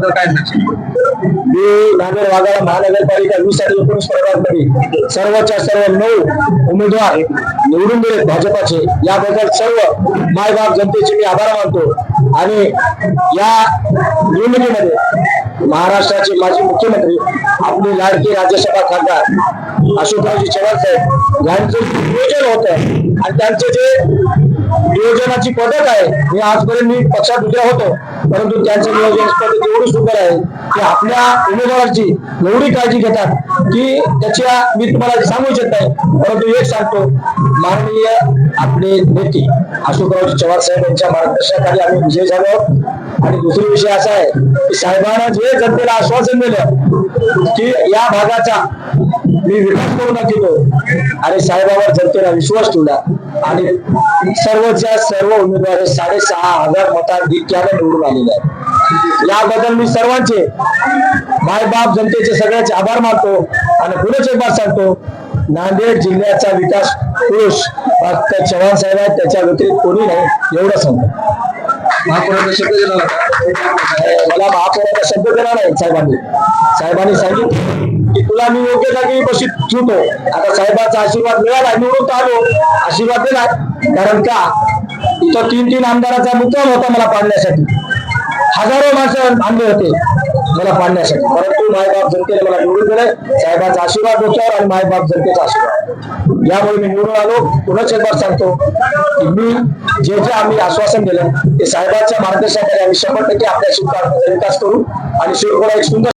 बद्दल काय सांगशील? मी नांदेड वाघाळा महानगरपालिका 20 आणि 19 प्रभागामध्ये सर्वच्या सर्व 9 उमेदवार निवडून दिले भाजपाचे, याबद्दल सर्व मायबाप जनतेचे मी आभार मानतो। आणि या निवडणुकीमध्ये महाराष्ट्राचे माजी मुख्यमंत्री आपले लाडके राज्यसभा खासदार अशोकरावजी चव्हाण साहेब यांचं नियोजन होतं आणि त्यांचे जे नियोजनाची पद्धत आहे, मी आजपर्यंत मी पक्षात उद्या होतो, परंतु त्यांचं नियोजन पद्धत एवढी सुंदर आहे की आपल्या उमेदवाराची एवढी काळजी घेतात की त्याच्या मी तुम्हाला सांगू इच्छित नाही, परंतु एक सांगतो, माननीय आपले नेते अशोकरावजी चव्हाण साहेब यांच्या मार्गदर्शनाखाली आम्ही विजय झालो। आणि दुसरी विषय असा आहे की साहेबांना जे जनतेला आश्वासन दिलं की या भागाचा मी विकास करून दाखवतो आणि साहेबांवर जनतेला विश्वास ठेवला आणि सर्वच्या सर्व उमेदवार 6,500 मताधिक्याने निवडून आलेले आहेत। याबद्दल मी सर्वांचे मायबाप जनतेचे सगळ्यांचे आभार मानतो आणि पुन्हा एक बार सांगतो, नांदेड जिल्ह्याचा विकास पुरुष फक्त चव्हाण साहेब आहेत, त्याच्या व्यतिरिक्त कोणी नाही, एवढं सांगतो। महापौरांचा शब्द दिला होता, मला महापौराचा शब्द दिला नाही साहेबांनी सांगितलं की तुला मी योग्य जागी बशीत ठेवतो। आता साहेबांचा आशीर्वाद मिळाला, निवडून आलो, आशीर्वाद दिला, कारण का इथं 3 आमदाराचा मुक्काम होता मला पाडण्यासाठी, हजारो माणसं आणले होते मला पाडण्यासाठी, परंतु मायबाप जनतेने मला निवडून दिले। साहेबांचा आशीर्वाद होत्यावर आणि मायबाप जनतेचा आशीर्वाद, यामुळे मी निवडून आलो। पुन्हा एक बार सांगतो की मी जे आम्ही आश्वासन दिलं ते साहेबांच्या मार्गदर्शनाखाली आम्ही 100% आपल्या विकास करू आणि शिवखोडा एक सुंदर